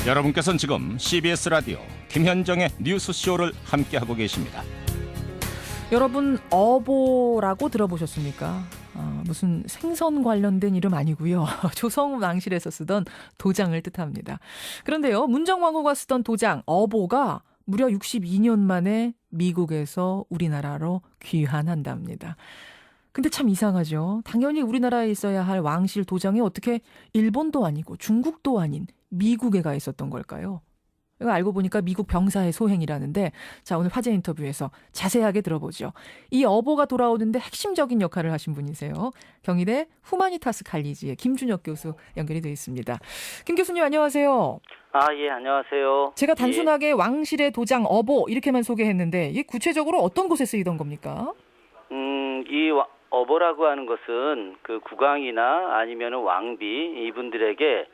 여러분께서는 지금 CBS 라디오 김현정의 뉴스쇼를 함께하고 계십니다. 여러분 어보라고 들어보셨습니까? 무슨 생선 관련된 이름 아니고요. 조성 왕실에서 쓰던 도장을 뜻합니다. 그런데요, 문정왕후가 쓰던 도장 어보가 무려 62년 만에 미국에서 우리나라로 귀환한답니다. 근데 참 이상하죠. 당연히 우리나라에 있어야 할 왕실 도장이 어떻게 일본도 아니고 중국도 아닌 미국에 가 있었던 걸까요? 이거 알고 보니까 미국 병사의 소행이라는데, 자, 오늘 화제 인터뷰에서 자세하게 들어보죠. 이 어보가 돌아오는데 핵심적인 역할을 하신 분이세요. 경희대 후마니타스 칼리지의 김준혁 교수 연결이 되어 있습니다. 김 교수님 안녕하세요. 예, 안녕하세요. 제가 단순하게 왕실의 도장 어보 이렇게만 소개했는데 이게 구체적으로 어떤 곳에 쓰이던 겁니까? 이 어보라고 하는 것은 그 국왕이나 아니면 왕비 이분들에게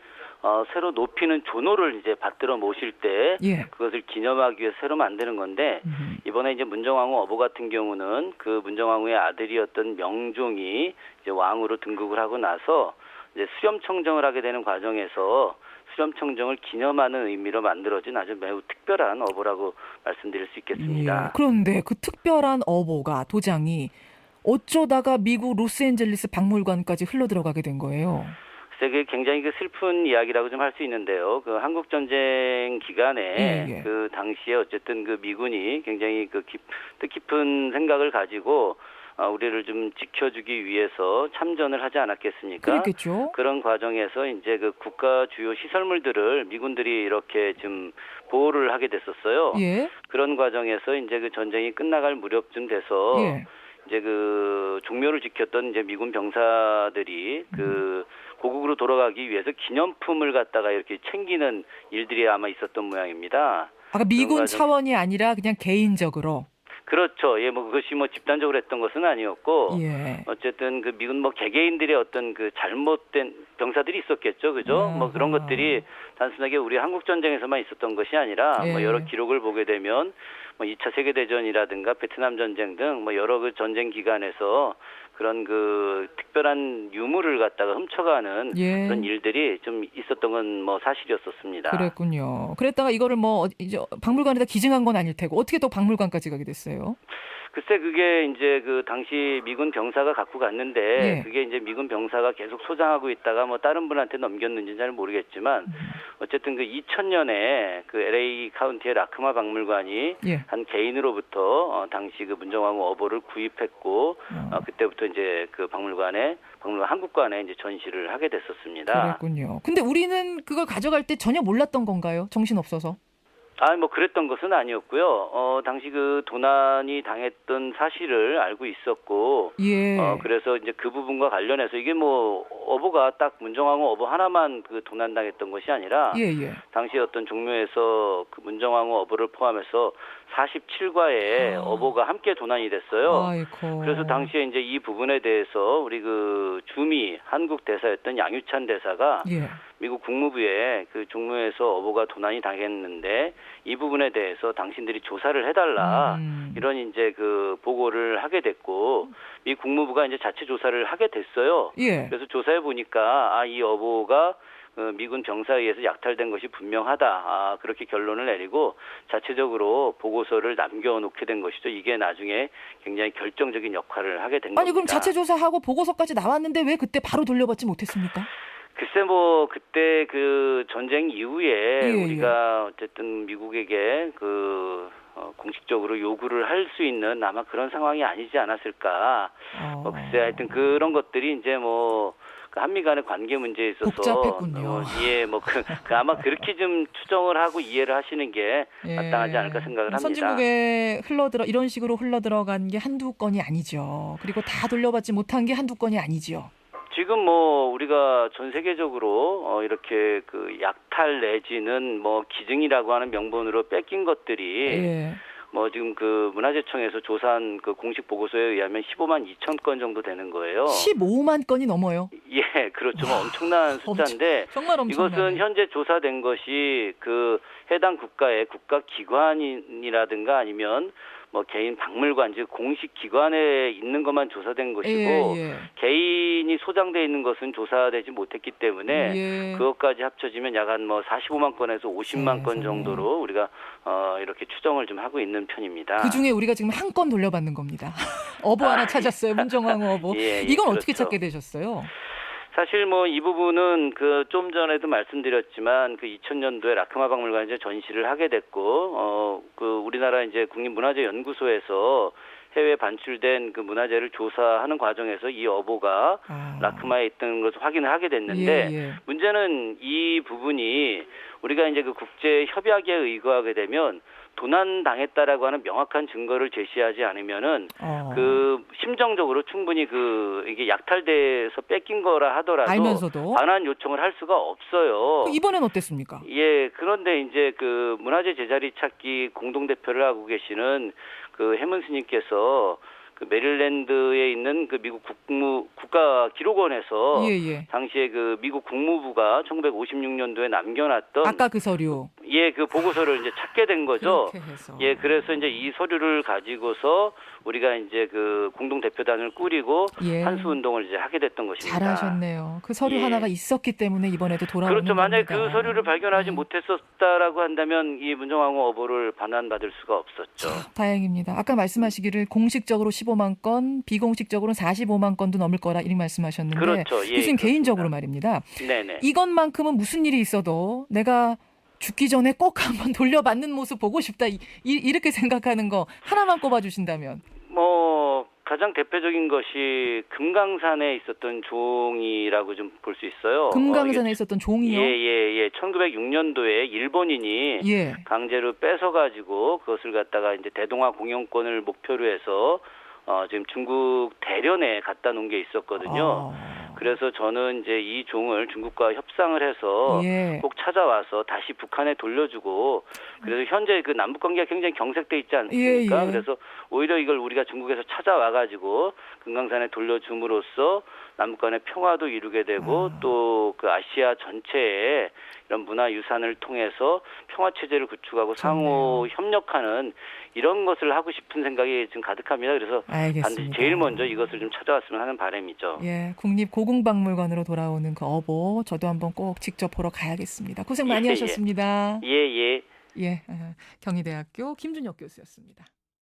새로 높이는 존호를 이제 받들어 모실 때 그것을 기념하기 위해 새로 만드는 건데, 이번에 이제 문정왕후 어보 같은 경우는 그 문정왕후의 아들이었던 명종이 이제 왕으로 등극을 하고 나서 이제 수렴청정을 하게 되는 과정에서 수렴청정을 기념하는 의미로 만들어진 아주 매우 특별한 어보라고 말씀드릴 수 있겠습니다. 그런데 그 특별한 어보가 도장이 어쩌다가 미국 로스앤젤레스 박물관까지 흘러들어가게 된 거예요? 그게 굉장히 슬픈 이야기라고 좀 할 수 있는데요. 그 한국 전쟁 기간에 그 당시에 어쨌든 그 미군이 굉장히 그 깊은 생각을 가지고 우리를 좀 지켜주기 위해서 참전을 하지 않았겠습니까? 그렇겠죠. 그런 과정에서 이제 그 국가 주요 시설물들을 미군들이 이렇게 좀 보호를 하게 됐었어요. 그런 과정에서 이제 그 전쟁이 끝나갈 무렵쯤 돼서 이제 그 종묘를 지켰던 이제 미군 병사들이 그 고국으로 돌아가기 위해서 기념품을 갖다가 이렇게 챙기는 일들이 아마 있었던 모양입니다. 미군 차원이 아니라 그냥 개인적으로. 그렇죠. 그것이 집단적으로 했던 것은 아니었고, 어쨌든 그 미군 개개인들의 어떤 그 잘못된 병사들이 있었겠죠, 그죠? 그런 것들이 단순하게 우리 한국 전쟁에서만 있었던 것이 아니라 여러 기록을 보게 되면 2차 세계대전이라든가 베트남 전쟁 등 여러 그 전쟁 기간에서 그런 그 특별한 유물을 갖다가 훔쳐가는 그런 일들이 좀 있었던 건 사실이었었습니다. 그랬군요. 그랬다가 이거를 이제 박물관에다 기증한 건 아닐 테고 어떻게 또 박물관까지 가게 됐어요? 글쎄 그게 이제 그 당시 미군 병사가 갖고 갔는데 그게 이제 미군 병사가 계속 소장하고 있다가 다른 분한테 넘겼는지는 잘 모르겠지만 어쨌든 그 2000년에 그 LA 카운티의 라크마 박물관이 한 개인으로부터 당시 그 문정왕후 어보를 구입했고 그때부터 이제 그 박물관 한국관에 이제 전시를 하게 됐었습니다. 그랬군요. 근데 우리는 그걸 가져갈 때 전혀 몰랐던 건가요? 정신 없어서? 그랬던 것은 아니었고요. 당시 그 도난이 당했던 사실을 알고 있었고, 그래서 이제 그 부분과 관련해서 이게 어보가 딱 문정왕후 어보 하나만 그 도난당했던 것이 아니라, 당시 어떤 종묘에서 그 문정왕후 어보를 포함해서 47과의 어보가 함께 도난이 됐어요. 그래서 당시에 이제 이 부분에 대해서 우리 그 주미 한국 대사였던 양유찬 대사가 미국 국무부에 그 종묘에서 어보가 도난이 당했는데 이 부분에 대해서 당신들이 조사를 해달라 이런 이제 그 보고를 하게 됐고, 미 국무부가 이제 자체 조사를 하게 됐어요. 그래서 조사해 보니까 이 어보가 미군 병사에 의해서 약탈된 것이 분명하다. 그렇게 결론을 내리고 자체적으로 보고서를 남겨놓게 된 것이죠. 이게 나중에 굉장히 결정적인 역할을 하게 된 겁니다. 그럼 자체 조사하고 보고서까지 나왔는데 왜 그때 바로 돌려받지 못했습니까? 글쎄 그때 그 전쟁 이후에 우리가 어쨌든 미국에게 그 공식적으로 요구를 할 수 있는 아마 그런 상황이 아니지 않았을까. 글쎄 하여튼 그런 것들이 이제 그 한미 간의 관계 문제에 있어서 복잡했군요. 아마 그렇게 좀 추정을 하고 이해를 하시는 게 마땅하지 않을까 생각을 합니다. 선진국에 이런 식으로 흘러들어간 게 한두 건이 아니죠. 그리고 다 돌려받지 못한 게 한두 건이 아니죠. 지금 우리가 전 세계적으로 이렇게 그 약탈 내지는 기증이라고 하는 명분으로 뺏긴 것들이 지금 그 문화재청에서 조사한 그 공식 보고서에 의하면 15만 2천 건 정도 되는 거예요. 15만 건이 넘어요? 그렇죠. 엄청난 숫자인데 정말 엄청나네. 이것은 현재 조사된 것이 그 해당 국가의 국가기관이라든가 아니면 뭐 개인 박물관 즉 공식 기관에 있는 것만 조사된 것이고 예. 개인이 소장돼 있는 것은 조사되지 못했기 때문에 예. 그것까지 합쳐지면 약 한 뭐 45만 건에서 50만 건 정도로 우리가 이렇게 추정을 좀 하고 있는 편입니다. 그 중에 우리가 지금 한 건 돌려받는 겁니다. 어보 하나 찾았어요. 문정왕후 어보. 예, 이건 그렇죠. 어떻게 찾게 되셨어요? 사실 뭐 이 부분은 그 좀 전에도 말씀드렸지만 그 2000년도에 라크마 박물관에 이제 전시를 하게 됐고 그 우리나라 이제 국립문화재연구소에서 해외 반출된 그 문화재를 조사하는 과정에서 이 어보가 라크마에 있던 것을 확인을 하게 됐는데 문제는 이 부분이 우리가 이제 그 국제 협약에 의거하게 되면 도난 당했다라고 하는 명확한 증거를 제시하지 않으면은 그 심정적으로 충분히 그 이게 약탈돼서 뺏긴 거라 하더라도 알면서도 반환 요청을 할 수가 없어요. 이번엔 어땠습니까? 예, 그런데 이제 그 문화재 제자리 찾기 공동 대표를 하고 계시는 그 해문 스님께서 그 메릴랜드에 있는 그 미국 국가기록원에서 당시에 그 미국 국무부가 1956년도에 남겨놨던 아까 그 서류 그 보고서를 이제 찾게 된 거죠. 그래서 이제 이 서류를 가지고서 우리가 이제 그 공동 대표단을 꾸리고 한수 운동을 이제 하게 됐던 것입니다. 잘하셨네요. 그 서류 하나가 있었기 때문에 이번에도 돌아오는 그렇죠. 만약에 겁니다. 그 서류를 발견하지 못했었다라고 한다면 이 문정왕후 어보를 반환받을 수가 없었죠. 다행입니다. 아까 말씀하시기를 공식적으로 15만 건, 비공식적으로는 45만 건도 넘을 거라 이렇게 말씀하셨는데 그렇죠. 교수님 개인적으로 말입니다. 네네. 이것만큼은 무슨 일이 있어도 내가 죽기 전에 꼭 한번 돌려받는 모습 보고 싶다. 이렇게 생각하는 거 하나만 꼽아주신다면. 뭐 가장 대표적인 것이 금강산에 있었던 종이라고 좀 볼 수 있어요. 금강산에 있었던 종이요? 예. 1906년도에 일본인이 강제로 뺏어가지고 그것을 갖다가 이제 대동아 공영권을 목표로 해서 지금 중국 대련에 갖다 놓은 게 있었거든요. 그래서 저는 이제 이 종을 중국과 협상을 해서 꼭 찾아와서 다시 북한에 돌려주고 그래서 현재 그 남북 관계가 굉장히 경색돼 있지 않습니까? 그래서 오히려 이걸 우리가 중국에서 찾아와가지고 금강산에 돌려줌으로써 남북 간의 평화도 이루게 되고 또 그 아시아 전체에 이런 문화유산을 통해서 평화체제를 구축하고 상호 협력하는 이런 것을 하고 싶은 생각이 지금 가득합니다. 그래서 반드시 제일 먼저 이것을 좀 찾아왔으면 하는 바람이죠. 국립고궁박물관으로 돌아오는 그 어보 저도 한번 꼭 직접 보러 가야겠습니다. 고생 많이 하셨습니다. 예. 경희대학교 김준혁 교수였습니다.